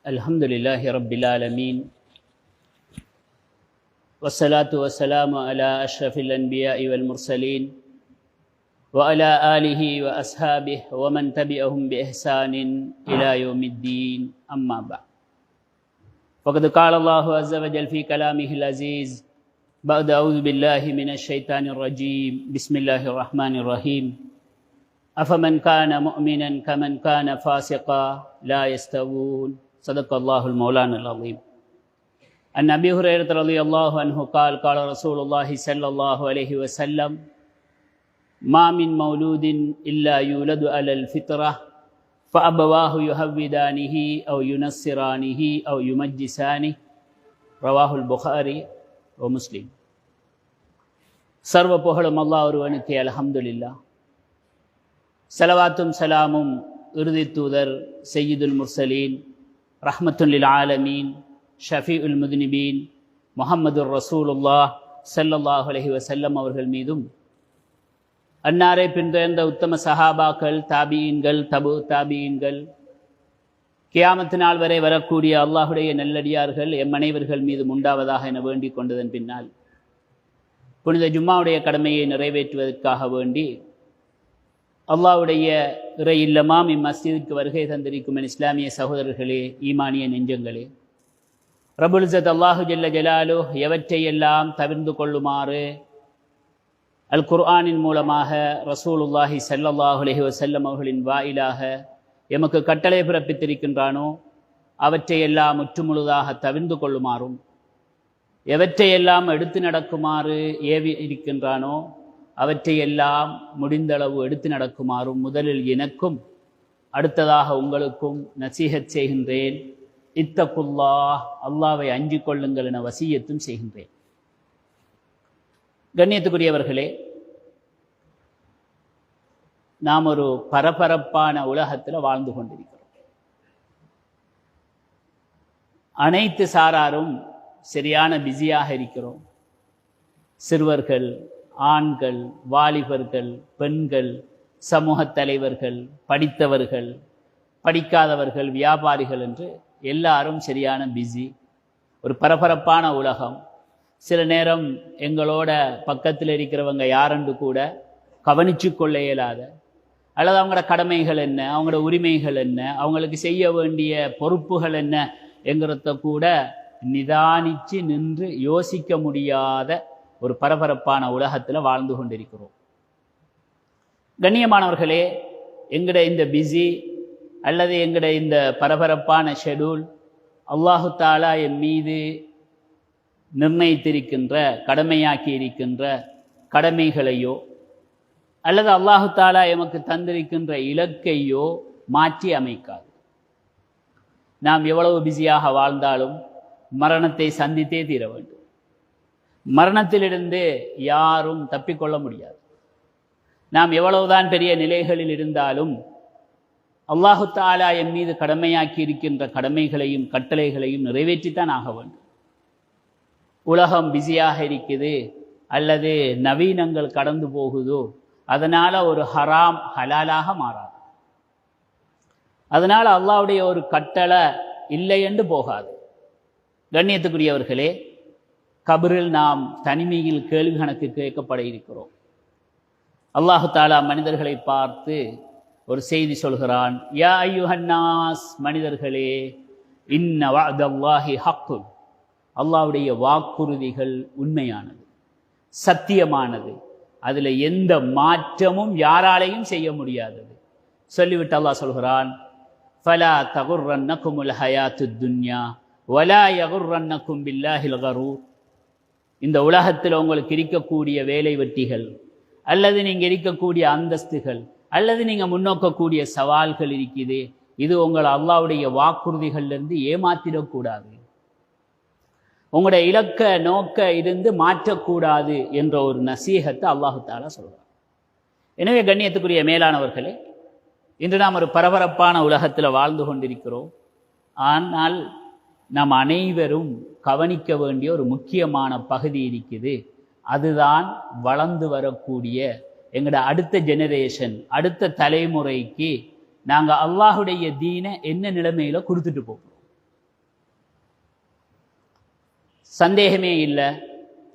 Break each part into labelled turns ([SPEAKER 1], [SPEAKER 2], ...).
[SPEAKER 1] الحمد لله رب العالمين والصلاة والسلام على أشرف الأنبياء والمرسلين وعلى آله وأصحابه ومن تبعهم بإحسان إلى يوم الدين أما بعد فقد قال الله عز وجل في كلامه العزيز بعد أعوذ بالله من الشيطان الرجيم بسم الله الرحمن الرحيم أفمن كان مؤمنا كمن كان فاسقا لا يستوون صدق الله المولان العظيم. عن أبي هريرة رضي الله عنه قال قال رسول الله صلى الله عليه وسلم ما من مولود إلا يولد على الفطرة فأبواه يهودانه أو ينصرانه أو يمجسانه رواه البخاري ومسلم. சர்வ புகழும் அல்லாஹ் ஒருவனுக்கே அல்ஹம்துலில்லாஹ். ஸலவாத்தும் சலாமும் இறுதி தூதர் சய்யிதுல் முர்சலீன் ரஹ்மத்துல் லில் ஆலமீன் ஷஃபீஉல் முத்னிபீன் முஹம்மதுர் ரசூலுல்லாஹ் ஸல்லல்லாஹு அலைஹி வஸல்லம் அவர்கள் மீதும், அன்னாரை பின்தொடர்ந்த உத்தம சஹாபாக்கள், தாபியீன்கள், தபு தாபியீன்கள், கியாமத்து நாள் வரை வரக்கூடிய அல்லாஹுடைய நல்லடியார்கள் எம் அனைவர்கள் மீதும் உண்டாவதாக என வேண்டிக் கொண்டதன் பின்னால் புனித ஜும்மாவுடைய கடமையை நிறைவேற்றுவதற்காக வேண்டி அல்லாஹ்வுடைய இறை இல்லமாம் இம்மஸ்ஜிதுக்கு வருகை தந்திருக்கும் என் இஸ்லாமிய சகோதரர்களே, ஈமானிய நெஞ்சங்களே, ரப்புல் இஸ்ஸத் அல்லாஹு ஜல்ல ஜலாலுஹ் எவற்றையெல்லாம் தவிர்ந்து கொள்ளுமாறு அல் குர்ஆனின் மூலமாக ரசூலுல்லாஹி ஸல்லல்லாஹு அலைஹி வஸல்லம் அவர்களின் வாயிலாக எமக்கு கட்டளை பிறப்பித்திருக்கின்றானோ அவற்றையெல்லாம் முற்றுமுழுதாக தவிர்ந்து கொள்ளுமாறும், எவற்றையெல்லாம் எடுத்து நடக்குமாறு ஏவி இருக்கின்றானோ அவற்றையெல்லாம் முடிந்தளவு எடுத்து நடக்குமாறும் முதலில் எனக்கும் அடுத்ததாக உங்களுக்கும் நசீஹத் செய்கின்றேன். இத்தகுல்லாஹ், அல்லாஹ்வை அஞ்சிக் கொள்ளுங்கள் என வசியத்தும் செய்கின்றேன். கண்ணியத்துக்குரியவர்களே, நாம் ஒரு பரபரப்பான உலகத்தில் வாழ்ந்து கொண்டிருக்கிறோம். அனைத்து சாராரும் சரியான பிஸியாக இருக்கிறோம். சிறுவர்கள், ஆண்கள், வாலிபர்கள், பெண்கள், சமூக தலைவர்கள், படித்தவர்கள், படிக்காதவர்கள், வியாபாரிகள் என்று எல்லாரும் சரியான பிஸி. ஒரு பரபரப்பான உலகம். சில நேரம் எங்களோட பக்கத்தில் இருக்கிறவங்க யாரென்று கூட கவனிச்சு கொள்ள இயலாத, அல்லது அவங்களோட கடமைகள் என்ன, அவங்களோட உரிமைகள் என்ன, அவங்களுக்கு செய்ய வேண்டிய பொறுப்புகள் என்ன என்கிறத கூட நிதானிச்சு நின்று யோசிக்க முடியாத ஒரு பரபரப்பான உலகத்தில் வாழ்ந்து கொண்டிருக்கிறோம். கண்ணியமானவர்களே, எங்கட இந்த பிஸி அல்லது எங்கட இந்த பரபரப்பான ஷெடியூல் அல்லாஹு தாலா என் மீது நிர்ணயித்திருக்கின்ற, கடமையாக்கி இருக்கின்ற கடமைகளையோ அல்லது அல்லாஹு தாலா எமக்கு தந்திருக்கின்ற இலக்கையோ மாற்றி அமைக்காது. நாம் எவ்வளவு பிஸியாக வாழ்ந்தாலும் மரணத்தை சந்தித்தே தீர வேண்டும். மரணத்திலிருந்து யாரும் தப்பிக்கொள்ள முடியாது. நாம் எவ்வளவுதான் பெரிய நிலைகளில் இருந்தாலும் அல்லாஹு தஆலா என் மீது கடமையாக்கி இருக்கின்ற கடமைகளையும் கட்டளைகளையும் நிறைவேற்றித்தான் ஆக வேண்டும். உலகம் பிஸியாக இருக்குது அல்லது நவீனங்கள் கடந்து போகுதோ அதனால ஒரு ஹராம் ஹலாலாக மாறாது. அதனால அல்லாஹ்வுடைய ஒரு கட்டளை இல்லை என்று போகாது. கண்ணியத்துக்குரியவர்களே, கபரில் நாம் தனிமையில் கேள்வி கணக்கு கேட்கப்பட இருக்கிறோம். அல்லாஹு தாலா மனிதர்களை பார்த்து ஒரு செய்தி சொல்கிறான். யா அய்யுஹன்னாஸ், மனிதர்களே, இன்ன வஅதல்லாஹி ஹக்குன், அல்லாஹ்வுடைய வாக்குறுதிகள் உண்மையானது, சத்தியமானது, அதில் எந்த மாற்றமும் யாராலையும் செய்ய முடியாதது. சொல்லிவிட்டு அல்லாஹ் சொல்கிறான், ஃபலா தகுர்ரன்னகுமுல் ஹயாத்துத் துன்யா வலா யகுர்ரன்னகும் பில்லாஹில் கரூர். இந்த உலகத்தில் உங்களுக்கு இருக்கக்கூடிய வேலை வெட்டிகள் அல்லது நீங்கள் இருக்கக்கூடிய அந்தஸ்துகள் அல்லது நீங்கள் முன்னோக்கக்கூடிய சவால்கள் இருக்குது, இது உங்கள் அல்லாஹ்வுடைய வாக்குறுதிகளிலிருந்து ஏமாத்திடக்கூடாது. உங்களுடைய இலக்க நோக்க இருந்து மாற்றக்கூடாது என்ற ஒரு நசீஹத்தை அல்லாஹு தஆலா சொல்கிறார். எனவே கண்ணியத்துக்குரிய மேலானவர்களே, இன்று நாம் ஒரு பரபரப்பான உலகத்தில் வாழ்ந்து கொண்டிருக்கிறோம். ஆனால் நாம் அனைவரும் கவனிக்க வேண்டிய ஒரு முக்கியமான பகுதி இருக்குது. அதுதான் வளர்ந்து வரக்கூடிய எங்களோட அடுத்த ஜெனரேஷன், அடுத்த தலைமுறைக்கு நாங்கள் அல்லாஹுடைய தீனை என்ன நிலைமையில கொடுத்துட்டு போகிறோம். சந்தேகமே இல்லை,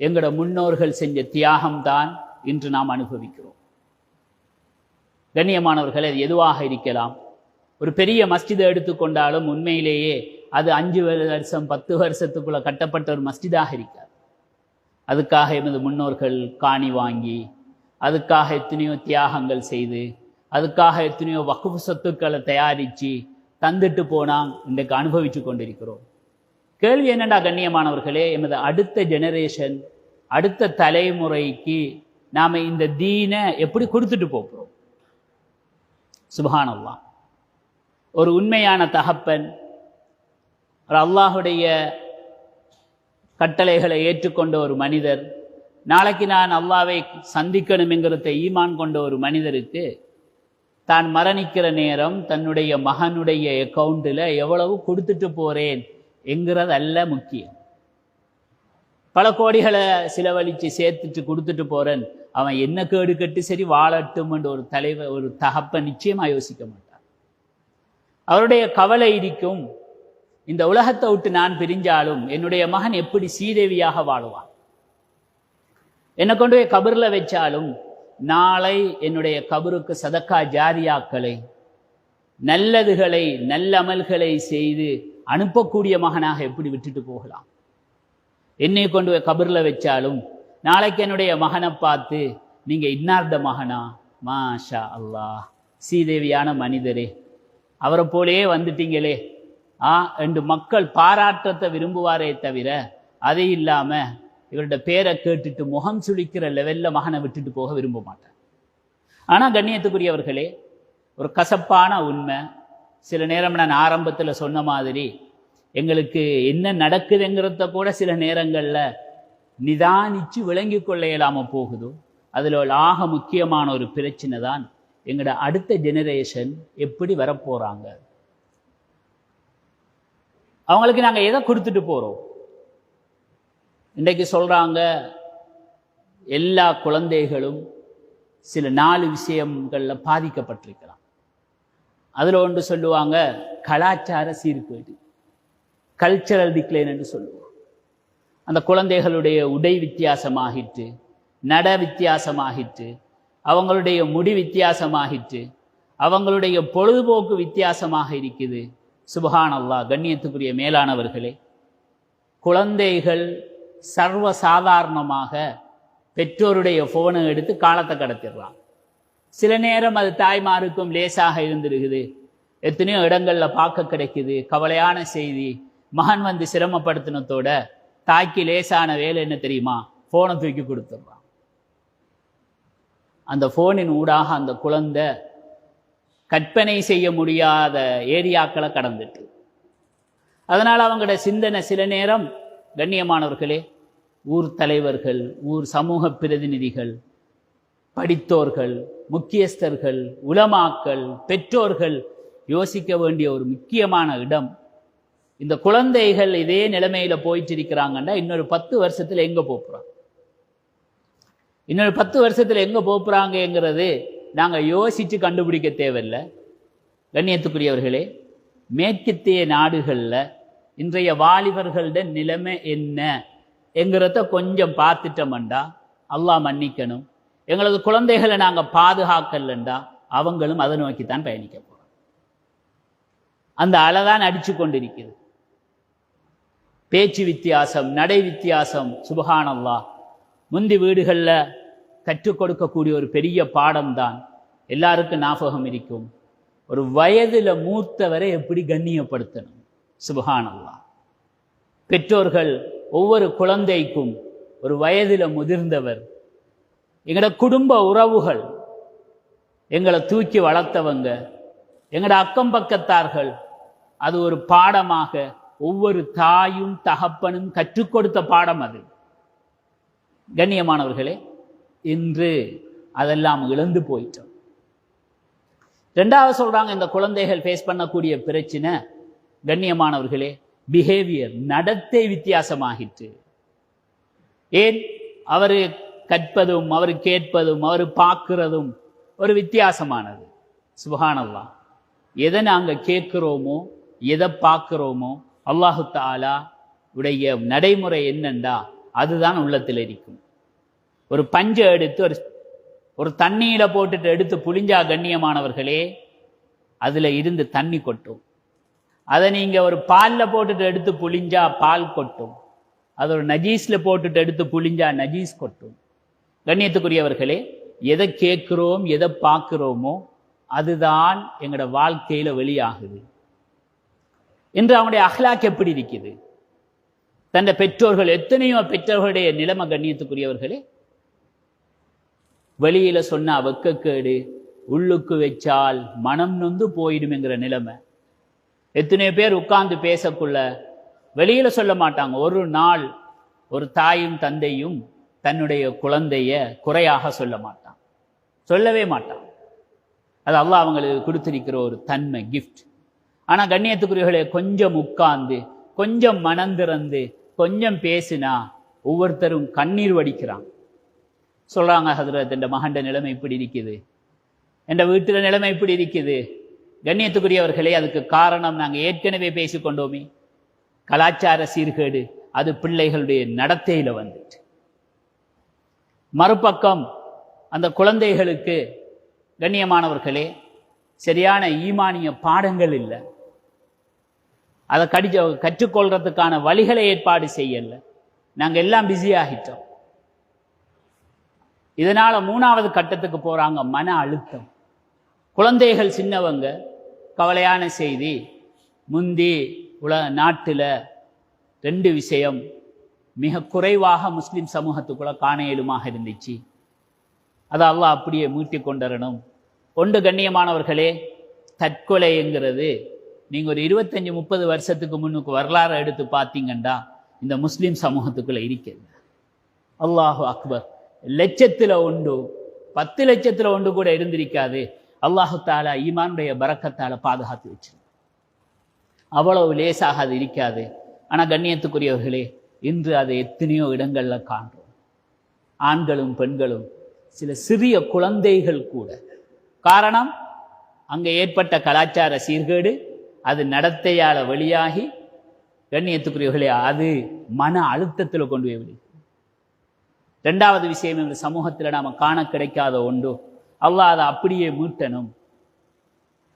[SPEAKER 1] எங்களோட முன்னோர்கள் செஞ்ச தியாகம்தான் இன்று நாம் அனுபவிக்கிறோம். கண்ணியமானவர்கள், அது எதுவாக இருக்கலாம். ஒரு பெரிய மஸ்ஜிதை எடுத்துக்கொண்டாலும் உண்மையிலேயே அது 5 வருஷம் 10 வருஷத்துக்குள்ள கட்டப்பட்ட ஒரு மஸ்ஜிதாக இருக்காது. அதுக்காக எமது முன்னோர்கள் காணி வாங்கி, அதுக்காக எத்தனையோ தியாகங்கள் செய்து, அதுக்காக எத்தனையோ வக்ஃப் சொத்துக்களை தயாரித்து தந்துட்டு போனாங்க, இன்றைக்கு அனுபவித்து கொண்டிருக்கிறோம். கேள்வி என்னடா கண்ணியமானவர்களே, எமது அடுத்த ஜெனரேஷன், அடுத்த தலைமுறைக்கு நாம் இந்த தீனை எப்படி கொடுத்துட்டு போகிறோம்? சுப்ஹானல்லாஹ். ஒரு உண்மையான தகப்பன், ஒரு அல்லாஹுடைய கட்டளைகளை ஏற்றுக்கொண்ட ஒரு மனிதர், நாளைக்கு நான் அல்லாவை சந்திக்கணும் என்கிறத ஈமான் கொண்ட ஒரு மனிதருக்கு தான் மரணிக்கிற நேரம் தன்னுடைய மகனுடைய அக்கௌண்ட்டில் எவ்வளவு கொடுத்துட்டு போகிறேன் என்கிறது அல்ல முக்கியம். பல கோடிகளை செலவழித்து சேர்த்துட்டு கொடுத்துட்டு போகிறேன், அவன் என்ன கேடு கட்டு சரி வாழட்டும் என்று ஒரு தலைவர், ஒரு தகப்பன் நிச்சயமாக யோசிக்க மாட்டான். அவருடைய கவலை இருக்கும், இந்த உலகத்தை விட்டு நான் பிரிஞ்சாலும் என்னுடைய மகன் எப்படி சீதேவியாக வாழுவான், என்னை கொண்டு போய் கபரில் வச்சாலும் நாளை என்னுடைய கபருக்கு சதக்கா ஜாரியாக்களை, நல்லதுகளை, நல்ல அமல்களை செய்து அனுப்பக்கூடிய மகனாக எப்படி விட்டுட்டு போகலாம்? என்னை கொண்டு போய் கபரில் வச்சாலும் நாளைக்கு என்னுடைய மகனை பார்த்து, நீங்கள் இன்னார்த மகனா, மாஷா அல்லாஹ், சீதேவியான மனிதரே, அவரை போலேயே வந்துட்டீங்களே என்று மக்கள் பாராட்டத்தை விரும்புவாரே தவிர, அதை இல்லாமல் இவருடைய பேரை கேட்டுட்டு முகம் சுளிக்கிற லெவலில் மகனை விட்டுட்டு போக விரும்ப மாட்டார். ஆனால் கண்ணியத்துக்குரியவர்களே, ஒரு கசப்பான உண்மை, சில நேரம் நான் ஆரம்பத்தில் சொன்ன மாதிரி எங்களுக்கு என்ன நடக்குதுங்கிறத கூட சில நேரங்களில் நிதானித்து விளங்கி கொள்ள இயலாமல் போகுதோ. அதில் ஆக முக்கியமான ஒரு பிரச்சனை தான் எங்களோட அடுத்த ஜெனரேஷன் எப்படி வரப்போகிறாங்க, அவங்களுக்கு நாங்கள் எதை கொடுத்துட்டு போகிறோம். இன்றைக்கு சொல்கிறாங்க எல்லா குழந்தைகளும் சில 4 விஷயங்களில் பாதிக்கப்பட்டிருக்கலாம். அதில் ஒன்று சொல்லுவாங்க கலாச்சார சீர்கேடு, கல்ச்சரல் டிக்ளைன் என்று சொல்லுவோம். அந்த குழந்தைகளுடைய உடை வித்தியாசமாகிட்டு, நட வித்தியாசமாகிட்டு, அவங்களுடைய முடி வித்தியாசமாகிட்டு, அவங்களுடைய பொழுதுபோக்கு வித்தியாசமாக இருக்குது. சுப்ஹானல்லாஹ். கண்ணியத்துக்குரிய மேலானவர்களே, குழந்தைகள் சர்வசாதாரணமாக பெற்றோருடைய ஃபோனை எடுத்து காலத்தை கடத்திடுறான். சில நேரம் அது தாய்மாருக்கும் லேசாக இருந்திருக்குது, எத்தனையோ இடங்களில் பார்க்க கிடைக்குது. கவலையான செய்தி, மகன் வந்து சிரமப்படுத்தினத்தோட தாய்க்கு லேசான வேலை என்ன தெரியுமா, ஃபோனை தூக்கி கொடுத்துட்றான். அந்த ஃபோனின் ஊடாக அந்த குழந்தை கற்பனை செய்ய முடியாத ஏரியாக்களை கடந்துட்டு, அதனால் அவங்களோட சிந்தனை சில நேரம், கண்ணியமானவர்களே, ஊர் தலைவர்கள், ஊர் சமூக பிரதிநிதிகள், படித்தோர்கள், முக்கியஸ்தர்கள், உலமாக்கள், பெற்றோர்கள் யோசிக்க வேண்டிய ஒரு முக்கியமான இடம், இந்த குழந்தைகள் இதே நிலைமையில போயிட்டு இருக்கிறாங்கன்னா இன்னொரு 10 வருஷத்துல எங்க போகிறாங்க, இன்னொரு 10 வருஷத்துல எங்க போகிறாங்கிறது நாங்கள் யோசித்து கண்டுபிடிக்க தேவையில்லை. கண்ணியத்துக்குரியவர்களே, மேற்கத்திய நாடுகளில் இன்றைய வாலிபர்களோட நிலைமை என்ன என்கிறத கொஞ்சம் பார்த்துட்டோம்டா அல்லாஹ் மன்னிக்கணும், எங்களது குழந்தைகளை நாங்கள் பாதுகாக்கலண்டா அவங்களும் அதை நோக்கித்தான் பயணிக்க போகிறோம். அந்த அலைதான் அடிச்சு கொண்டிருக்கிறது. பேச்சு வித்தியாசம், நடை வித்தியாசம். சுப்ஹானல்லாஹ். முந்தி வீடுகளில் கற்றுக் கொடுக்கக்கூடிய ஒரு பெரிய பாடம் தான் எல்லாருக்கும் ஞாபகம் இருக்கும், ஒரு வயதில் மூத்தவரை எப்படி கண்ணியப்படுத்தணும். சுப்ஹானல்லாஹ். பெற்றோர்கள் ஒவ்வொரு குழந்தைக்கும் ஒரு வயதில் முதிர்ந்தவர், எங்களோட குடும்ப உறவுகள், எங்களை தூக்கி வளர்த்தவங்க, எங்களோட அக்கம் பக்கத்தார்கள், அது ஒரு பாடமாக ஒவ்வொரு தாயும் தகப்பனும் கற்றுக் கொடுத்த பாடம் அது. கண்ணியமானவர்களே, இன்று அதெல்லாம் இழந்து போயிட்டோம். 2வது சொல்றாங்க, இந்த குழந்தைகள் ஃபேஸ் பண்ணக்கூடிய பிரச்சனை, கண்ணியமானவர்களே, பிஹேவியர், நடத்தை வித்தியாசமாகிட்டு. ஏன்? அவர் கற்பதும், அவர் கேட்பதும், அவர் பார்க்கிறதும் ஒரு வித்தியாசமானது. சுப்ஹானல்லாஹ். எதை நாங்கள் கேட்கிறோமோ, எதை பார்க்கிறோமோ, அல்லாஹு தஆலா உடைய நடைமுறை என்னண்டா அதுதான் உள்ளத்தில் இருக்கும். ஒரு பஞ்சை எடுத்து ஒரு தண்ணியில போட்டுட்டு எடுத்து புளிஞ்சா கண்ணியமானவர்களே அதுல இருந்து தண்ணி கொட்டும். அதை நீங்க ஒரு பால்ல போட்டுட்டு எடுத்து புளிஞ்சா பால் கொட்டும். அது ஒரு நஜீஸ்ல போட்டுட்டு எடுத்து புளிஞ்சா நஜீஸ் கொட்டும். கண்ணியத்துக்குரியவர்களே, எதை கேட்கிறோம் எதை பார்க்கிறோமோ அதுதான் எங்களோட வாழ்க்கையில வெளியாகுது. இன்று அவனுடைய அஹ்லாக் எப்படி இருக்குது? தன்னை பெற்றோர்கள் எத்தனையோ பெற்றோர்களுடைய நிலைமை கண்ணியத்துக்குரியவர்களே, வெளியில சொன்னா வெக்கக்கேடு, உள்ளுக்கு வச்சால் மனம் நொந்து போயிடும் என்கிற நிலைமை. எத்தனையோ பேர் உட்கார்ந்து பேசக்குள்ள வெளியில சொல்ல மாட்டாங்க. ஒரு நாள் ஒரு தாயும் தந்தையும் தன்னுடைய குழந்தைய குறையாக சொல்ல மாட்டான், சொல்லவே மாட்டான். அது அல்லாஹ் அவங்களுக்கு கொடுத்திருக்கிற ஒரு தன்மை, கிஃப்ட். ஆனா கண்ணியத்துக்குரியவர்களே, கொஞ்சம் உட்கார்ந்து கொஞ்சம் மனந்திறந்து கொஞ்சம் பேசினா ஒவ்வொருத்தரும் கண்ணீர் வடிக்கிறான். சொல்றாங்க, ஹதரத் என்ற மகண்ட நிலைமை இப்படி இருக்குது, என்ற வீட்டில் நிலைமை இப்படி இருக்குது. கண்ணியத்துக்குரியவர்களே, அதுக்கு காரணம் நாங்கள் ஏற்கனவே பேசிக்கொண்டோமே, கலாச்சார சீர்கேடு. அது பிள்ளைகளுடைய நடத்தையில வந்துட்டு. மறுபக்கம் அந்த குழந்தைகளுக்கு கண்ணியமானவர்களே சரியான ஈமானிய பாடங்கள் இல்லை. அதை கற்றுக்கொள்றதுக்கான வழிகளை ஏற்பாடு செய்யல. நாங்கள் எல்லாம் பிஸி ஆகிட்டோம். இதனால 3வது கட்டத்துக்கு போறாங்க, மன அழுத்தம். குழந்தைகள் சின்னவங்க. கவலையான செய்தி, முந்தி நாட்டில் 2 விஷயம் மிக குறைவாக முஸ்லிம் சமூகத்துக்குள்ள காண இயலுமாக இருந்துச்சு. அதை அல்லாஹ் அப்படியே மீட்டி கொண்டரணும். ஒன்று கண்ணியமானவர்களே, தற்கொலைங்கிறது நீங்க ஒரு 25-30 வருஷத்துக்கு முன்னுக்கு வரலாறு எடுத்து பார்த்தீங்கன்னா இந்த முஸ்லிம் சமூகத்துக்குள்ள இருக்கிறது. அல்லாஹு அக்பர். லட்சத்துல ஒன்று, 10 லட்சத்துல ஒன்று கூட இருந்திருக்காது. அல்லாஹு தாலா ஈமானுடைய பரக்கத்தால பாதுகாத்து வச்சு அவ்வளவு லேசாக அது இருக்காது. ஆனா கண்ணியத்துக்குரியவர்களே, இன்று அதை எத்தனையோ இடங்கள்ல காண்றோம். ஆண்களும் பெண்களும், சில சிறிய குழந்தைகள் கூட. காரணம், அங்க ஏற்பட்ட கலாச்சார சீர்கேடு, அது நடத்தையால வெளியாகி கண்ணியத்துக்குரியவர்களே அது மன அழுத்தத்தில் கொண்டு போய் விடு. 2வது விஷயம், இந்த சமூகத்தில் நாம காண கிடைக்காத ஒன்று, அல்லாஹ் அதை அப்படியே மீட்டணும்.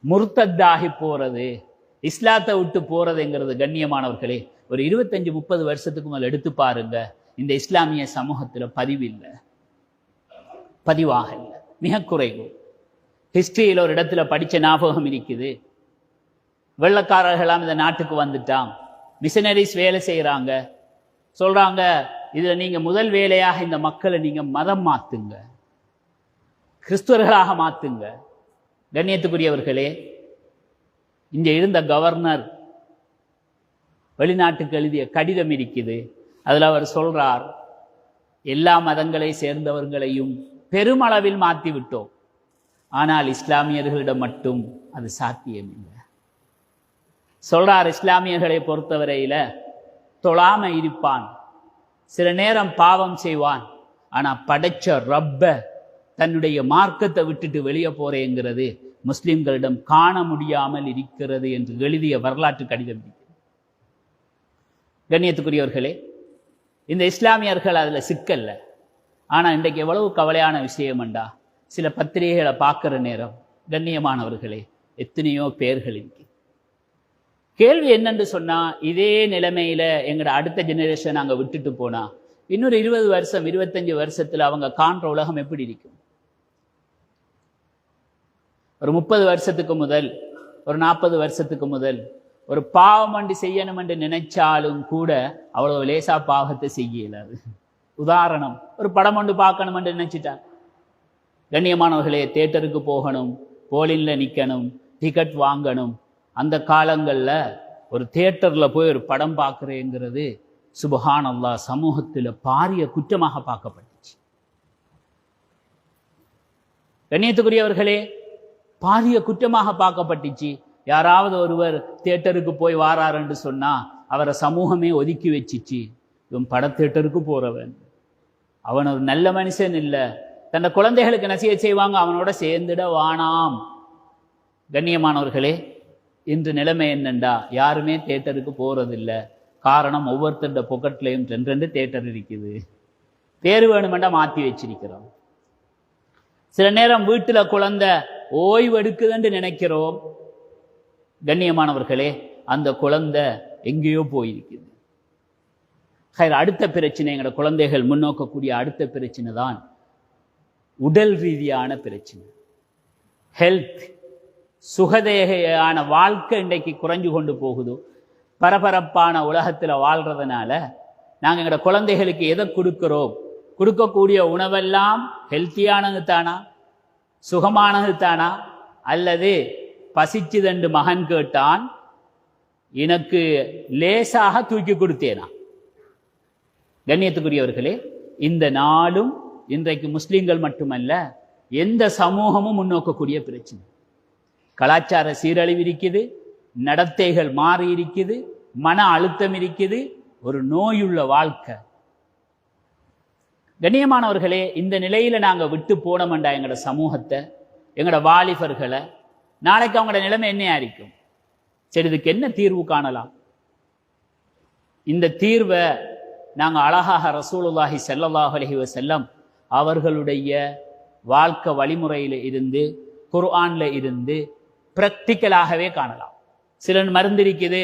[SPEAKER 1] முர்த்தத்தாகி போறது, இஸ்லாத்தை விட்டு போறதுங்கிறது கண்ணியமானவர்களே ஒரு 25-30 வருஷத்துக்கு மேல் எடுத்து பாருங்க, இந்த இஸ்லாமிய சமூகத்துல பதிவில்லை, பதிவாக இல்லை, மிக குறைவு. ஹிஸ்டரியில் ஒரு இடத்துல படிச்ச ஞாபகம் இருக்குது. வெள்ளக்காரர்களாம் இந்த நாட்டுக்கு வந்துட்டான், மிஷனரிஸ் வேலை செய்யறாங்க. சொல்றாங்க, இதுல நீங்க முதல் வேலையாக இந்த மக்களை நீங்க மதம் மாத்துங்க, கிறிஸ்துவர்களாக மாத்துங்க. கண்ணியத்துக்குரியவர்களே, இங்க இருந்த கவர்னர் வெளிநாட்டுக்கு எழுதிய கடிதம் இருக்குது. அதுல அவர் சொல்றார், எல்லா மதங்களை சேர்ந்தவர்களையும் பெருமளவில் மாற்றி விட்டோம், ஆனால் இஸ்லாமியர்களிடம் மட்டும் அது சாத்தியமில்லை. சொல்றார், இஸ்லாமியர்களை பொறுத்தவரையில தொழாம இருப்பான், சில நேரம் பாவம் செய்வான், ஆனா படைச்ச ரப்ப தன்னுடைய மார்க்கத்தை விட்டுட்டு வெளியே போறேங்கிறது முஸ்லிம்களிடம் காண முடியாமல் இருக்கிறது என்று எழுதிய வரலாற்று கடிதம். கண்ணியத்துக்குரியவர்களே, இந்த இஸ்லாமியர்கள் அதுல சிக்கல்ல. ஆனா இன்றைக்கு எவ்வளவு கவலையான விஷயம்டா, சில பத்திரிகைகளை பார்க்கிற நேரம் கண்ணியமானவர்களே எத்தனையோ பேர்கள் இருக்கு. கேள்வி என்னன்னு சொன்னா, இதே நிலைமையில எங்கட அடுத்த ஜெனரேஷன் நாங்க விட்டுட்டு போனா இன்னொரு 20 வருஷம் 25 வருஷத்துல அவங்க காண்ற உலகம் எப்படி இருக்கும்? ஒரு 30 வருஷத்துக்கு முதல், ஒரு 40 வருஷத்துக்கு முதல் ஒரு பாவம் அண்டு செய்யணும் என்று நினைச்சாலும் கூட அவ்வளவு லேசா பாவத்தை செய்ய இயலாது. உதாரணம், ஒரு படம் ஒன்று பார்க்கணும் என்று நினைச்சிட்டா, கண்ணியமானவர்களே தியேட்டருக்கு போகணும், போலின்ல நிக்கணும், டிக்கெட் வாங்கணும். அந்த காலங்கள்ல ஒரு தியேட்டர்ல போய் ஒரு படம் பார்க்கிறேங்கிறது சுபஹான் அல்லாஹ் சமூகத்துல பாரிய குற்றமாக பார்க்கப்பட்டுச்சு. கண்ணியத்துக்குரியவர்களே, பாரிய குற்றமாக பார்க்கப்பட்டுச்சு. யாராவது ஒருவர் தியேட்டருக்கு போய் வாரார் என்று சொன்னா அவரை சமூகமே ஒதுக்கி வச்சிச்சு. இவன் பட தியேட்டருக்கு போறவன், அவன் ஒரு நல்ல மனுஷன் இல்லை, தன்னை குழந்தைகளுக்கு நசிகை செய்வாங்க, அவனோட சேர்ந்துட வானாம். கண்ணியமானவர்களே, இன்று நிலைமை என்னண்டா, யாருமே தியேட்டருக்கு போறதில்லை. காரணம் ஒவ்வொருத்தருடைய பொக்கெட்லையும் 2 தியேட்டர் இருக்குது. பேர் வேணுமெண்டா மாற்றி வச்சிருக்கிறோம். சில நேரம் வீட்டில் குழந்தை ஓய்வு எடுக்குதுன்னு நினைக்கிறோம். கண்ணியமானவர்களே, அந்த குழந்தை எங்கேயோ போயிருக்குது. அடுத்த பிரச்சனை, எங்களோட குழந்தைகள் முன்னோக்கக்கூடிய அடுத்த பிரச்சனை தான் உடல் ரீதியான பிரச்சனை. ஹெல்த், சுகதேகையான வாழ்க்கை இன்றைக்கு குறைஞ்சு கொண்டு போகுது. பரபரப்பான உலகத்தில் வாழ்றதுனால நாங்கள் எங்களோட குழந்தைகளுக்கு எதை கொடுக்கிறோம்? கொடுக்கக்கூடிய உணவெல்லாம் ஹெல்த்தியானது தானா, சுகமானது தானா, அல்லது பசிச்சுதண்டு மகன் கேட்டான் எனக்கு லேசாக தூக்கி கொடுத்தேனா? கண்ணியத்துக்குரியவர்களே, இந்த நாளும் இன்றைக்கு முஸ்லிம்கள் மட்டுமல்ல எந்த சமூகமும் முன்னோக்கக்கூடிய பிரச்சனை. கலாச்சார சீரழிவு இருக்குது, நடத்தைகள் மாறி இருக்குது, மன அழுத்தம் இருக்குது, ஒரு நோயுள்ள வாழ்க்கை. கண்ணியமானவர்களே, இந்த நிலையில நாங்க விட்டு போனோம்டா எங்களோட சமூகத்தை, எங்களோட வாலிபர்களை, நாளைக்கு அவங்களோட நிலைமை என்னையா இருக்கும்? சரி, இதுக்கு என்ன தீர்வு காணலாம்? இந்த தீர்வை நாங்க அழகாக ரசூலுல்லாஹி ஸல்லல்லாஹு அலைஹி வஸல்லம் அவர்களுடைய வாழ்க்கை வழிமுறையில இருந்து, குர்ஆன்ல இருந்து பிராக்டிக்கலாகவே காணலாம். சில மருந்து இருக்குது,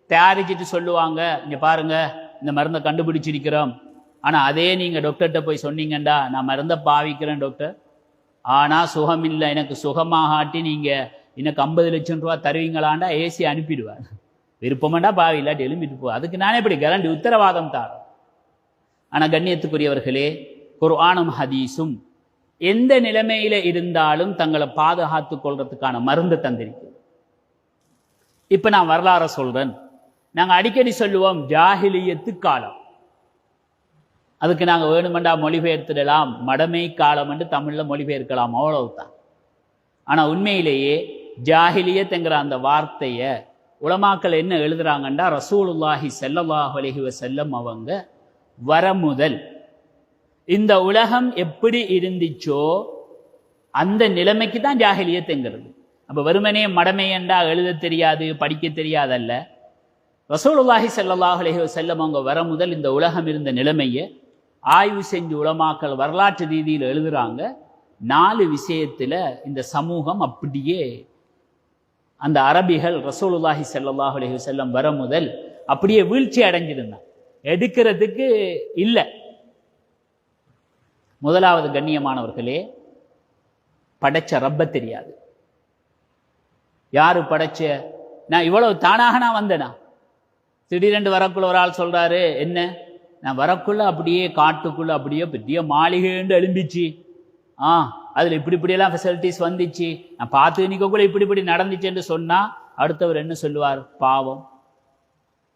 [SPEAKER 1] தயாரிச்சுட்டு சொல்லுவாங்க, இங்க பாருங்க இந்த மருந்தை கண்டுபிடிச்சிருக்கிறோம். ஆனா அதே நீங்க டாக்டர்கிட்ட போய் சொன்னீங்கண்டா, நான் மருந்தை பாவிக்கிறேன் டாக்டர், ஆனா சுகம் இல்லை, எனக்கு சுகமாகாட்டி நீங்க எனக்கு 50 லட்சம் ரூபா தருவீங்களாண்டா ஏசி அனுப்பிடுவார். விருப்பமாண்டா பாவி, இல்லாட்டி எழுப்பிட்டு போ. அதுக்கு நானே இப்படி கேரண்டி உத்தரவாதம் தாரோம். ஆனா கண்ணியத்துக்குரியவர்களே, குர்ஆனும் ஹதீஸும் எந்த நிலைமையில இருந்தாலும் தங்களை பாதுகாத்துக் கொள்றதுக்கான மருந்து தந்திருக்கு. இப்ப நான் வரலாறு சொல்றேன். நாங்க அடிக்கடி சொல்லுவோம் ஜாஹிலியத்து காலம். அதுக்கு நாங்க வேணுமெண்டா மொழிபெயர்த்திடலாம், மடமை காலம் என்று தமிழ்ல மொழிபெயர்க்கலாம், அவ்வளவுதான். ஆனா உண்மையிலேயே ஜாஹிலியத் என்கிற அந்த வார்த்தைய உலமாக்கள் என்ன எழுதுறாங்கண்டா, ரசூலுல்லாஹி ஸல்லல்லாஹு அலைஹி வஸல்லம் அவங்க வர முதல் இந்த உலகம் எப்படி இருந்துச்சோ அந்த நிலைமைக்கு தான் ஜாஹிலியத்துங்கிறது. அப்ப வெறுமனே மடமை என்றா எழுத தெரியாது, படிக்க தெரியாதல்ல. ரசூலுல்லாஹி ஸல்லல்லாஹு அலைஹி வஸல்லம் அவங்க வர முதல் இந்த உலகம் இருந்த நிலைமையை ஆய்வு செஞ்சு உலமாக்கள் வரலாற்று ரீதியில் எழுதுறாங்க. 4 விஷயத்துல இந்த சமூகம் அப்படியே, அந்த அரபிகள் ரசூலுல்லாஹி ஸல்லல்லாஹு அலைஹி வஸல்லம் வர முதல் அப்படியே வீழ்ச்சி அடைஞ்சிருந்தாங்க, எடுக்கிறதுக்கு இல்லை. முதலாவது கண்ணியமானவர்களே, படைச்ச ரப்ப தெரியாது. யாரு படைச்ச? நான் இவ்வளவு தானாக நான் வந்தேனா? திடீரென்று வரக்குள்ள ஒரு ஆள் சொல்றாரு, என்ன நான் வரக்குள்ள அப்படியே காட்டுக்குள்ள அப்படியே பெரிய மாளிகைன்னு எழும்பிச்சு, அதுல இப்படியெல்லாம் ஃபெசிலிட்டிஸ் வந்துச்சு, நான் பார்த்து நிக்கக்குள்ள இப்படி நடந்துச்சுன்னு சொன்னா அடுத்தவர் என்ன சொல்லுவார்? பாவம்,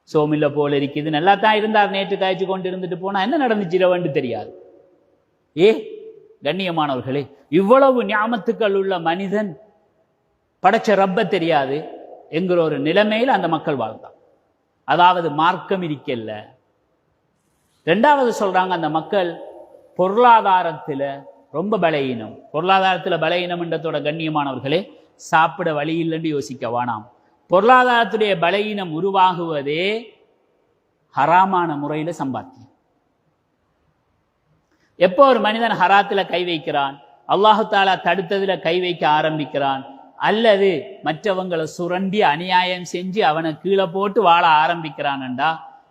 [SPEAKER 1] சோமில்ல போல இருக்குது, நல்லா தான் இருந்தார், நேற்று காய்ச்சி கொண்டு இருந்துட்டு போனா என்ன நடந்துச்சு தெரியாது. கண்ணியமானவர்களே, இவ்வளவு ஞாமத்துக்கள் உள்ள மனிதன் படைச்ச ரப்ப தெரியாது என்கிற ஒரு நிலைமையில் அந்த மக்கள் வாழ்ந்தான். அதாவது மார்க்கம் இருக்கல்ல. 2வது சொல்றாங்க, அந்த மக்கள் பொருளாதாரத்துல ரொம்ப பலகீனம். பொருளாதாரத்துல பலகீனம் என்றதோட கண்ணியமானவர்களே, சாப்பிட வழி இல்லைன்னு யோசிக்க வேணாம். பொருளாதாரத்துடைய பலகீனம் உருவாகுவதே ஹராமான முறையில சம்பாத்தியம். எப்போ ஒரு மனிதன் ஹராத்துல கை வைக்கிறான், அல்லாஹு தாலா தடுத்ததுல கை வைக்க ஆரம்பிக்கிறான், அல்லது மற்றவங்களை சுரண்டி அநியாயம் செஞ்சு அவனை கீழே போட்டு வாழ ஆரம்பிக்கிறான்டா,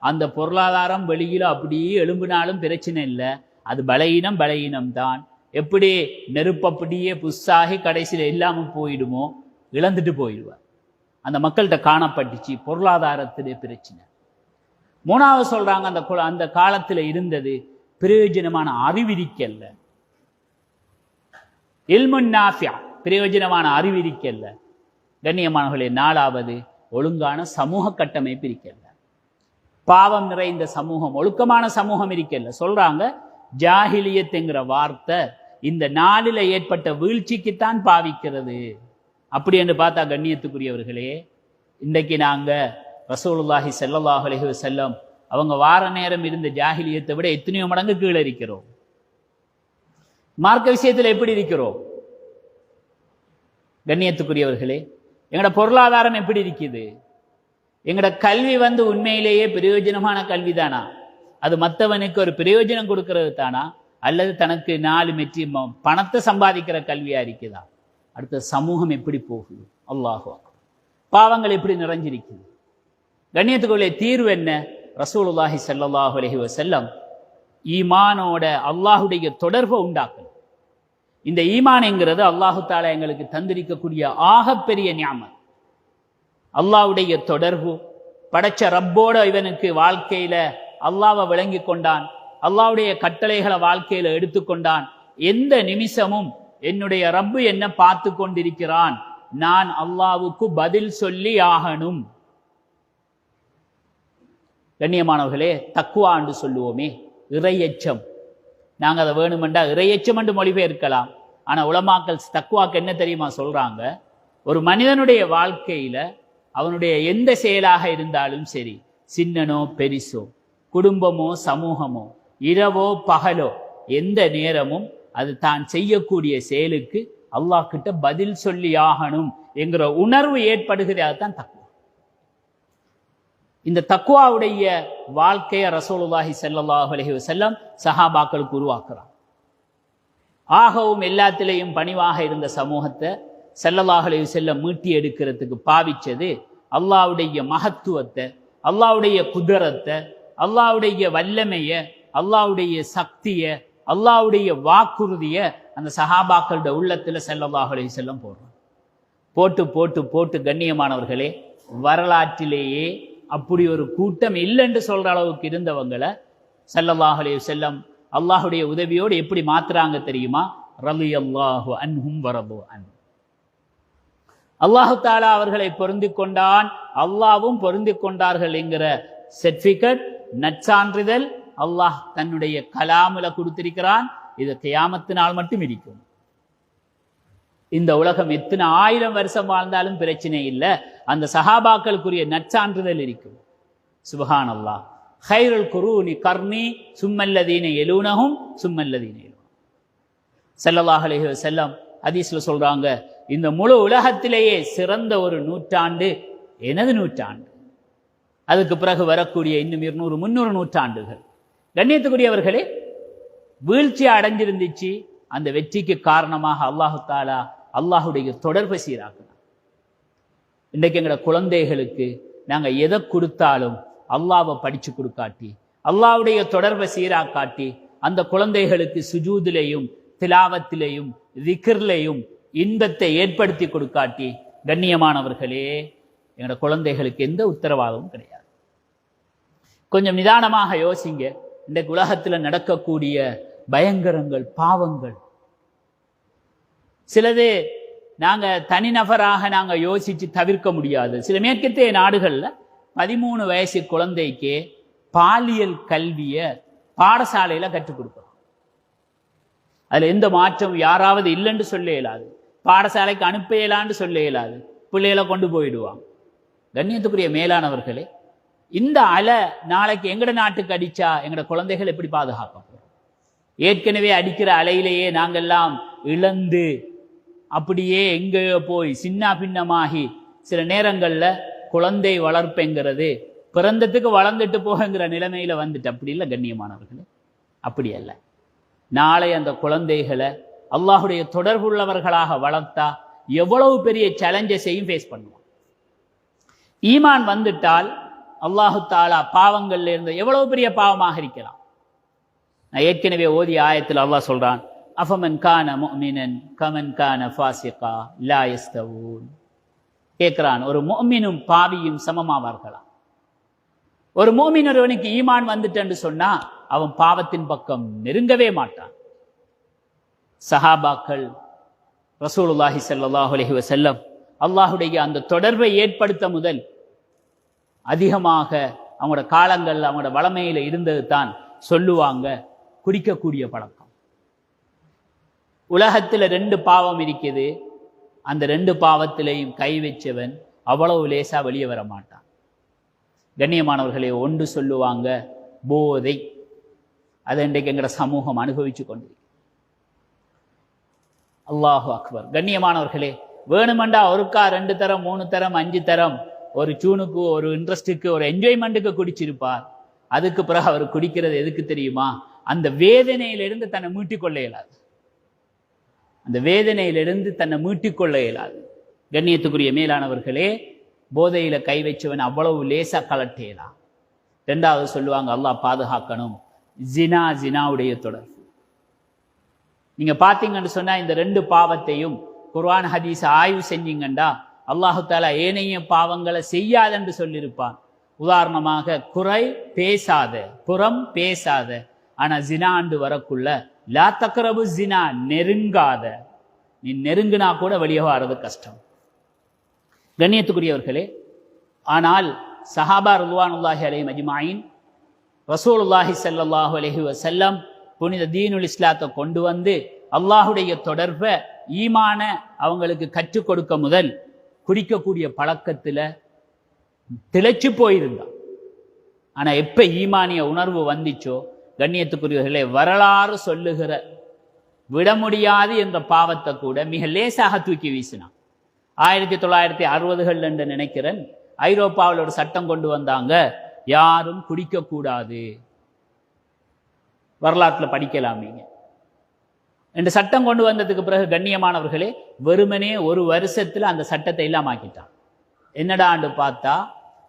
[SPEAKER 1] அந்த பொருளாதாரம் வெளியில அப்படியே எழும்பினாலும் பிரச்சனை இல்லை, அது பலகீனம் தான். எப்படி நெருப்பு அப்படியே புஸ்ஸாகி கடைசியில் இல்லாம போயிடுமோ, இழந்துட்டு போயிடுவார். அந்த மக்கள்கிட்ட காணப்பட்டுச்சு பொருளாதாரத்திலே பிரச்சனை. 3வது சொல்றாங்க, அந்த காலத்துல இருந்தது பிரயோஜனமான அறிவிரிக்கல்ல, இல்முன் நாஃபியா, பிரயோஜனமான அறிவிரிக்கல்ல. கண்ணியமானவர்களே, 4வது ஒழுங்கான சமூக கட்டமைப்பு இருக்கல்ல. பாவம் நிறைந்த சமூகம், ஒழுக்கமான சமூகம் இருக்கல்ல. சொல்றாங்க ஜாஹிலியத் என்கிற வார்த்தை இந்த நாளில ஏற்பட்ட வீழ்ச்சிக்குத்தான் பாவிக்கிறது. அப்படி என்று பார்த்தா கண்ணியத்துக்குரியவர்களே, இன்றைக்கு நாங்க ரசூலுல்லாஹி ஸல்லல்லாஹு அலைஹி வஸல்லம் அவங்க வார நேரம் இருந்த ஜாஹிலியத்தை விட எத்தனையோ மடங்கு கீழே இருக்கிறோம். மார்க்க விஷயத்தில் எப்படி இருக்கிறோம்? கண்ணியத்துக்குரியவர்களே, எங்களோட பொருளாதாரம் எப்படி இருக்குது? எங்கட கல்வி உண்மையிலேயே பிரயோஜனமான கல்வி தானா? அது மற்றவனுக்கு ஒரு பிரயோஜனம் கொடுக்கறது தானா? அல்லது தனக்கு 4 மெட்ரி பணத்தை சம்பாதிக்கிற கல்வியா இருக்குதா? அடுத்த சமூகம் எப்படி போகுது? அல்லாஹ் பாவங்கள் எப்படி நிறைஞ்சிருக்குது? கண்ணியத்துக்குள்ளே தீர்வு என்ன? ரசூலுல்லாஹி ஸல்லல்லாஹு அலைஹி வஸல்லம் ஈமானோட அல்லாஹுடைய தொடர்பை உண்டாக்கணும். இந்த ஈமான் என்கிறது அல்லாஹு தாலா எங்களுக்கு தந்திருக்கக்கூடிய ஆகப்பெரிய நியாமத். அல்லாஹ்வுடைய தொடர்பு, படைச்ச ரப்போட இவனுக்கு வாழ்க்கையில அல்லாஹ்வை விளங்கி கொண்டான், அல்லாஹ்வுடைய கட்டளைகளை வாழ்க்கையில எடுத்துக்கொண்டான். எந்த நிமிஷமும் என்னுடைய ரப்பு என்ன பார்த்து கொண்டிருக்கிறான், நான் அல்லாஹ்வுக்கு பதில் சொல்லி ஆகணும். கண்ணியமானவர்களே, தக்குவா என்று சொல்லுவோமே, இறையச்சம். நாங்கள் அதை வேணுமெண்டா இறையச்சம் என்று மொழிபெயர்க்கலாம். ஆனால் உலமாக்கள் தக்குவாக்கு என்ன தெரியுமா சொல்றாங்க? ஒரு மனிதனுடைய வாழ்க்கையில அவனுடைய எந்த செயலாக இருந்தாலும் சரி, சின்னனோ பெரிசோ, குடும்பமோ சமூகமோ, இரவோ பகலோ, எந்த நேரமும் அது தான் செய்யக்கூடிய செயலுக்கு அல்லாஹ் கிட்ட பதில் சொல்லி ஆகணும் என்கிற உணர்வு ஏற்படுகிறதான் தக்குவா. இந்த தக்குவாவுடைய வாழ்க்கையை ரசூலுல்லாஹி ஸல்லல்லாஹு அலைஹி வஸல்லம் சஹாபாக்களுக்கு உருவாக்குறான். ஆகவும் எல்லாத்திலையும் பணிவாக இருந்த சமூகத்தை ஸல்லல்லாஹு அலைஹி வஸல்லம் மீட்டி எடுக்கிறதுக்கு பாவிச்சது அல்லாஹ்வுடைய மகத்துவத்தை, அல்லாஹ்வுடைய குதரத்தை, அல்லாஹ்வுடைய வல்லமையை, அல்லாஹ்வுடைய சக்தியை, அல்லாஹ்வுடைய வாக்குறுதியை அந்த சஹாபாக்களுடைய உள்ளத்துல ஸல்லல்லாஹு அலைஹி வஸல்லம் போடுறான். போட்டு போட்டு போட்டு கண்ணியமானவர்களே, வரலாற்றிலேயே அப்படி ஒரு கூட்டம் இல்லைன்னு சொல்ற அளவுக்கு இருந்தவங்களை ஸல்லல்லாஹு அலைஹி வஸல்லம் அல்லாஹுடைய உதவியோடு எப்படி மாத்துறாங்க தெரியுமா? ரலியல்லாஹு அன்ஹும் வரது அன். அல்லாஹு தாலா அவர்களை பொருந்தி கொண்டான், அல்லாவும் பொருந்தி கொண்டார்கள் என்கிற சர்டிபிகேட், நற்சான்றிதழ் அல்லாஹ் தன்னுடைய கலாமுல கொடுத்திருக்கிறான். இது கியாமத்தினால் மட்டும் இருக்கும். இந்த உலகம் எத்தனை 1000 வருஷம் வாழ்ந்தாலும் பிரச்சனை இல்லை, அந்த சஹாபாக்களுக்குரிய நற்சான்றிதழ் இருக்கும். சுப்ஹானல்லாஹ். ஹைருல் குரூனி கர்னி சும்மல்லதீன யலூனஹும் சும்மல்லதீன யலூனஹும். ஸல்லல்லாஹு அலைஹி வஸல்லம் ஹதீஸ்ல சொல்றாங்க, இந்த முழு உலகத்திலேயே சிறந்த ஒரு நூற்றாண்டு எனது நூற்றாண்டு. அதுக்கு பிறகு வரக்கூடிய இன்னும் 200 300 நூற்றாண்டுகள். கண்ணியத்துக்குரியவர்களே, வீழ்ச்சி அடைஞ்சிருந்துச்சு. அந்த வெற்றிக்கு காரணமாக அல்லாஹு தாலா அல்லாஹுடைய தொடர்பை சீராக்கினார். இன்றைக்கு எங்களோட குழந்தைகளுக்கு நாங்கள் எதை கொடுத்தாலும் அல்லாஹ்வை படிச்சு கொடுக்காட்டி, அல்லாஹ்வுடைய தொடர்பை சீராக்காட்டி, அந்த குழந்தைகளுக்கு சுஜூதிலையும் திலாவத்திலையும் திக்ர்லையும் இன்பத்தை ஏற்படுத்தி கொடுக்காட்டி, கண்ணியமானவர்களே, எங்களோட குழந்தைகளுக்கு எந்த உத்தரவாதமும் கிடையாது. கொஞ்சம் நிதானமாக யோசிங்க. இன்றைக்கு உலகத்தில் நடக்கக்கூடிய பயங்கரங்கள், பாவங்கள், சிலது நாங்க தனிநபராக நாங்க யோசிச்சு தவிர்க்க முடியாது. சில மேற்கத்திய நாடுகள்ல 13 வயசு குழந்தைக்கு பாலியல் கல்விய பாடசாலையில கற்றுக் கொடுக்கிறோம். அதுல எந்த மாற்றம் யாராவது இல்லைன்னு சொல்ல இயலாது, பாடசாலைக்கு அனுப்ப இயலான்னு சொல்ல இயலாது. பிள்ளைகளை கொண்டு போயிடுவாங்க. கண்ணியத்துக்குரிய மேலானவர்களே, இந்த அலை நாளைக்கு எங்கட நாட்டுக்கு அடிச்சா எங்கட குழந்தைகள் எப்படி பாதுகாக்க போறோம்? ஏற்கனவே அடிக்கிற அலையிலேயே நாங்கெல்லாம் இழந்து அப்படியே எங்கேயோ போய் சின்ன பின்னமாகி சில நேரங்கள்ல குழந்தை வளர்ப்புங்கிறது பிறந்ததுக்கு வளர்ந்துட்டு போகிற நிலைமையில வந்துட்டு. அப்படி இல்லை கண்ணியமானவர்களே, அப்படி அல்ல. நாளை அந்த குழந்தைகளை அல்லாஹுடைய தொடர்புள்ளவர்களாக வளர்த்தா எவ்வளவு பெரிய சேலஞ்சஸையும் ஃபேஸ் பண்ணுவோம். ஈமான் வந்துட்டால் அல்லாஹு தாலா பாவங்கள்ல இருந்து எவ்வளவு பெரிய பாவமாக இருக்கலாம். நான் ஏற்கனவே ஓதிய ஆயத்தில் அல்லாஹ் சொல்றான், அஃபமன் கான முஃமினன் கமன் கான ஃபாசிகா லா யஸ்தவூன். கேட்கிறான், ஒரு முஃமினும் பாவியும் சமமாவார்களா? ஒரு முஃமின் ஒருவனுக்கு ஈமான் வந்துட்டேன்னு சொன்னா அவன் பாவத்தின் பக்கம் நெருங்கவே மாட்டான். சஹாபாக்கள் ரசூலுல்லாஹி ஸல்லல்லாஹு அலைஹி வஸல்லம் அல்லாஹுடைய அந்த தொடர்பை ஏற்படுத்த முதல் அதிகமாக அவங்களோட காலங்கள் அவங்களோட வளமையில இருந்தது தான் சொல்லுவாங்க, குடிக்கக்கூடிய பழக்கம். உலகத்துல 2 பாவம் இருக்குது. அந்த 2 பாவத்திலையும் கை வச்சவன் அவ்வளவு லேசா வெளியே வர மாட்டான். கண்ணியமானவர்களே, ஒன்று சொல்லுவாங்க போதை. அதை இன்றைக்கு எங்கட சமூகம் அனுபவிச்சு கொண்டு. அல்லாஹு அக்பர். கண்ணியமானவர்களே, வேணுமெண்டா ஒருக்கா 2 தரம் 3 தரம் 5 தரம் ஒரு சூனுக்கு, ஒரு இன்ட்ரெஸ்டுக்கு, ஒரு என்ஜாய்மெண்ட்டுக்கு குடிச்சிருப்பார். அதுக்கு பிறகு அவர் குடிக்கிறது எதுக்கு தெரியுமா? அந்த வேதனையிலிருந்து தன்னை மீட்டிக்கொள்ள இயலாது. அந்த வேதனையிலிருந்து தன்னை மீட்டிக்கொள்ள இயலாது. கண்ணியத்துக்குரிய மேலானவர்களே, போதையில கை வச்சவன் அவ்வளவு லேசா கலட்டேலாம். ரெண்டாவது சொல்லுவாங்க, அல்லாஹ் பாதுகாக்கணும், ஜினாவுடைய தொடர்பு. நீங்க பாத்தீங்கன்னு சொன்னா இந்த ரெண்டு பாவத்தையும் குர்ஆன் ஹதீஸ் ஆய்வு செஞ்சீங்கண்டா அல்லாஹு தஆலா ஏனைய பாவங்களை செய்யாதென்று சொல்லியிருப்பான். உதாரணமாக, புறம் பேசாத, ஆனா ஜினாண்டு வரக்குள்ள லா தக்ரபு ஜினா, நெருங்காத. நீ நெருங்கினா கூட வெளியே வர்றது கஷ்டம். கண்ணியத்துக்குரியவர்களே, ஆனால் சஹாபா ரிதுவானுல்லாஹி அலைஹிம் அஜ்மாயின் ரசூலுல்லாஹி ஸல்லல்லாஹு அலைஹி வஸல்லம் புனித தீனுல் இஸ்லாத்தை கொண்டு வந்து அல்லாஹுடைய தொடர்பை, ஈமான அவங்களுக்கு கற்றுக் கொடுக்க முதல் குடிக்கக்கூடிய பழக்கத்துல திளைச்சு போயிருந்தான். ஆனா எப்ப ஈமானிய உணர்வு வந்துச்சோ, கண்ணியத்துக்குரியவர்களே, வரலாறு சொல்லுகிற விட முடியாது என்ற பாவத்தை கூட மிக லேசாக தூக்கி வீசினான். 1960கள் என்று நினைக்கிறேன், ஐரோப்பாவில் ஒரு சட்டம் கொண்டு வந்தாங்க, யாரும் குடிக்க கூடாது. வரலாற்றுல படிக்கலாம் நீங்க. இந்த சட்டம் கொண்டு வந்ததுக்கு பிறகு கண்ணியமானவர்களே, வெறுமனே ஒரு வருஷத்துல அந்த சட்டத்தை இல்லாமாக்கிட்டான். என்னடாண்டு பார்த்தா,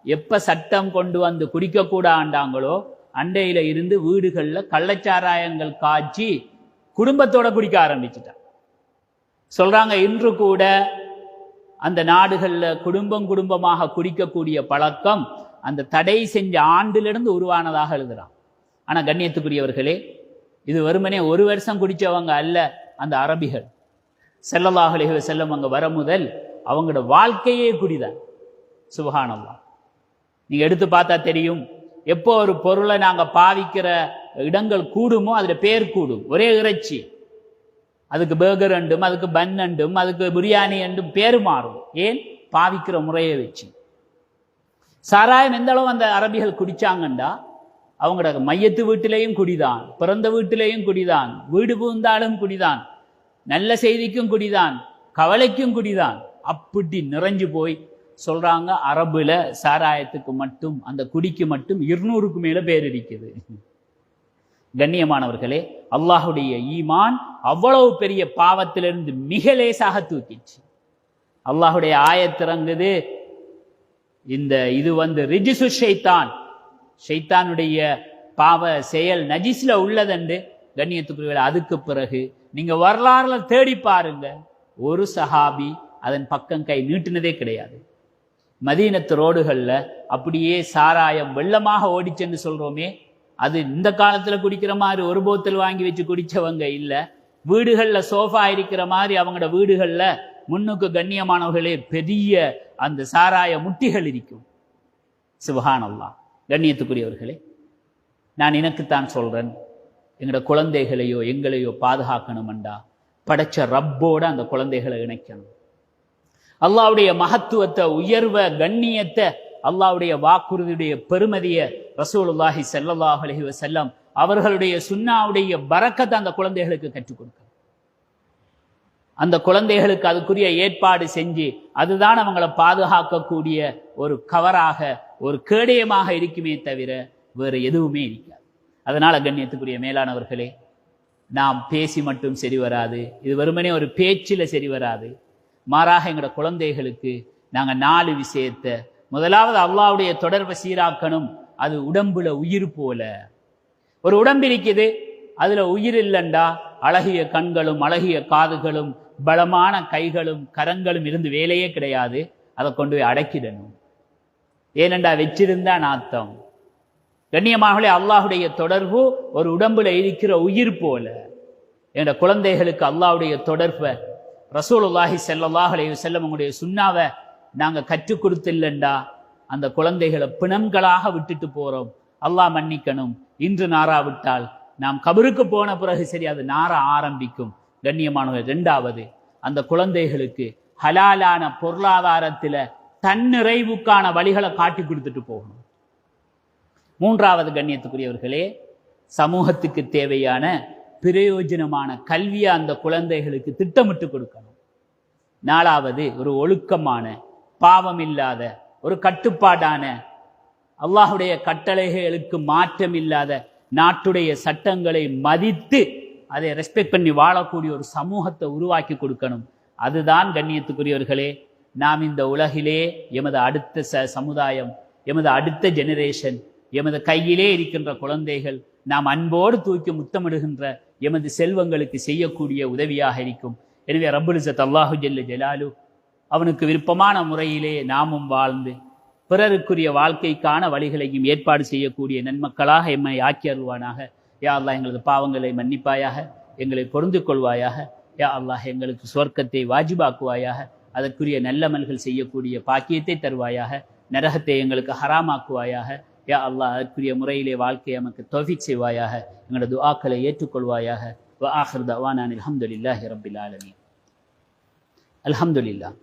[SPEAKER 1] எப்ப சட்டம் கொண்டு வந்து குடிக்க கூடாண்டாங்களோ அண்டையில இருந்து வீடுகள்ல கள்ளச்சாராயங்கள் காய்ச்சி குடும்பத்தோட குடிக்க ஆரம்பிச்சுட்டான். சொல்றாங்க, இன்று கூட அந்த நாடுகள்ல குடும்பமாக குடிக்கக்கூடிய பழக்கம் அந்த தடை செஞ்ச ஆண்டிலிருந்து உருவானதாக எழுதுறான். ஆனா கண்ணியத்துக்குரியவர்களே, இது வெறுமனே ஒரு வருஷம் குடிச்சவங்க அல்ல. அந்த அரபிகள் ஸல்லல்லாஹு அலைஹி வஸல்லம் அங்க வர முதல் அவங்களோட வாழ்க்கையே குடிதான். சுப்ஹானல்லாஹ். நீங்க எடுத்து பார்த்தா தெரியும், எப்போ ஒரு பொருளை நாங்க பாவிக்கிற இடங்கள் கூடுமோ அதுல பேர் கூடும். ஒரே இறைச்சி, அதுக்கு பர்கர் அண்டும், அதுக்கு பன் அண்டும், அதுக்கு பிரியாணி அண்டும் பேரு மாறும். ஏன்? பாவிக்கிற முறையை வச்சு. சாராயம் எந்த அளவு அந்த அரபிகள் குடிச்சாங்கண்டா, அவங்களோட மையத்து வீட்டிலையும் குடிதான், பிறந்த வீட்டிலையும் குடிதான், வீடு புகுந்தாலும் குடிதான், நல்ல செய்திக்கும் குடிதான், கவலைக்கும் குடிதான். அப்படி நிறைஞ்சு போய் சொல்றாங்க, அரபுல சாராயத்துக்கு மட்டும், அந்த குடிக்கு மட்டும் 200க்கு மேல பேர் இருக்குது. கண்ணியமானவர்களே, அல்லாஹுடைய ஈமான் அவ்வளவு பெரிய பாவத்திலிருந்து மிக லேசாக தூக்கிச்சு. அல்லாஹுடைய ஆயத்திறங்குது, இது ரிஜிசு ஷைத்தான், ஷைத்தானுடைய பாவ செயல் நஜிஸ்ல உள்ளதென்று. கண்ணியத்துக்குரிய, அதுக்கு பிறகு நீங்க வரலாறுல தேடி பாருங்க, ஒரு சஹாபி அதன் பக்கம் கை நீட்டினதே கிடையாது. மதீனத்து ரோடுகள்ல அப்படியே சாராயம் வெள்ளமாக ஓடிச்சென்னு சொல்றோமே, அது இந்த காலத்துல குடிக்கிற மாதிரி ஒரு போத்தல் வாங்கி வச்சு குடிச்சவங்க இல்ல. வீடுகள்ல சோஃபா இருக்கிற மாதிரி அவங்களோட வீடுகள்ல முன்னுக்கு கண்ணியமானவர்களே பெரிய அந்த சாராய முட்டிகள் இருக்கும். சுப்ஹானல்லாஹ். கண்ணியத்துக்குரியவர்களே, நான் எனக்குத்தான் சொல்றேன், எங்களோட குழந்தைகளையோ எங்களையோ பாதுகாக்கணும்டா படைச்ச ரப்போட அந்த குழந்தைகளை இணைக்கணும். அல்லாஹ்வுடைய மகத்துவத்தை, உயர்வை, கண்ணியத்தை, அல்லாஹ்வுடைய வாக்குறுதியுடைய பெருமதியை ரசூலுல்லாஹி ஸல்லல்லாஹு அலைஹி வஸல்லம் அவர்களுடைய சுன்னாவுடைய பரக்கத்தை அந்த குழந்தைகளுக்கு கற்றுக் கொடுக்கணும். அந்த குழந்தைகளுக்கு அதுக்குரிய ஏற்பாடு செஞ்சு அதுதான் அவங்களை பாதுகாக்கக்கூடிய ஒரு கவராக, ஒரு கேடயமாக இருக்குமே தவிர வேறு எதுவுமே இருக்காது. அதனால கண்ணியத்துக்குரிய மேலானவர்களே, நாம் பேசி மட்டும் சரி வராது, இது வெறுமனே ஒரு பேச்சில் சரி வராது. மாறாக எங்களோட குழந்தைகளுக்கு நாங்கள் 4 விஷயத்தை, முதலாவது அல்லாஹ்வுடைய தொடர்பை சீராக்கணும். அது உடம்புல உயிர் போல. ஒரு உடம்பு இருக்குது, அதுல உயிர் இல்லைண்டா அழகிய கண்களும் அழகிய காதுகளும் பலமான கைகளும் கரங்களும் இருந்து வேலையே கிடையாது. அதை கொண்டு போய் அடக்கிடணும். ஏனெண்டா வச்சிருந்தா நாத்தம். கண்ணியமாகவே அல்லாஹுடைய தொடர்பு ஒரு உடம்புல இருக்கிற உயிர் போல. என்ற குழந்தைகளுக்கு அல்லாஹுடைய தொடர்பை, ரசூலுல்லாஹி ஸல்லல்லாஹு அலைஹி வஸல்லம் உங்களுடைய சுன்னாவை நாங்க கற்றுக் கொடுத்தில்லைண்டா அந்த குழந்தைகளை பிணங்களாக விட்டுட்டு போறோம். அல்லாஹ் மன்னிக்கணும். இன்று நாராவிட்டால் நாம் கபருக்கு போன பிறகு சரி அது நார ஆரம்பிக்கும். கண்ணியமானவர், 2வது அந்த குழந்தைகளுக்கு ஹலாலான பொருளாதாரத்துல தன்னிறைவுக்கான வழிகளை காட்டி கொடுத்துட்டு போகணும். 3வது கண்ணியத்துக்குரியவர்களே, சமூகத்துக்கு தேவையான பிரயோஜனமான கல்வியை அந்த குழந்தைகளுக்கு திட்டமிட்டு கொடுக்கணும். 4வது ஒரு ஒழுக்கமான, பாவம் இல்லாத, ஒரு கட்டுப்பாடான அல்லாஹுடைய கட்டளைகளுக்கு மாற்றம் இல்லாத நாட்டுடைய சட்டங்களை மதித்து அதை ரெஸ்பெக்ட் பண்ணி வாழக்கூடிய ஒரு சமூகத்தை உருவாக்கி கொடுக்கணும். அதுதான் கண்ணியத்துக்குரியவர்களே, நாம் இந்த உலகிலே எமது அடுத்த சமுதாயம், எமது அடுத்த ஜெனரேஷன், எமது கையிலே இருக்கின்ற குழந்தைகள் நாம் அன்போடு தூக்கி முத்தமிடுகின்ற எமது செல்வங்களுக்கு செய்யக்கூடிய உதவியாக இருக்கும். எனவே ரப்புல் இஸ்ஸத் அல்லாஹு ஜல்ல ஜலாலு அவனுக்கு விருப்பமான முறையிலே நாமும் வாழ்ந்து பிறருக்குரிய வாழ்க்கைக்கான வழிகளையும் ஏற்பாடு செய்யக்கூடிய நன்மக்களாக எம்மை ஆக்கி அருள்வானாக. யா அல்லாஹ் எங்களது பாவங்களை மன்னிப்பாயாக, எங்களை பொருந்து கொள்வாயாக. யா அல்லாஹ் எங்களுக்கு சுவர்க்கத்தை வாஜிபாக்குவாயாக, அதற்குரிய நல்லமல்கள் செய்யக்கூடிய பாக்கியத்தை தருவாயாக, நரகத்தை எங்களுக்கு ஹராமாக்குவாயாக. யா அல்லாஹ் அதற்குரிய முறையிலே வாழ்க்கையை நமக்கு தௌஃபீக் செய்வாயாக, எங்களோட துஆக்களை ஏற்றுக்கொள்வாயாக. வ ஆகிர் தஅவானா அல்ஹம்துலில்லாஹி ரப்பில் ஆலமீன். அல்ஹம்துலில்லாஹ்.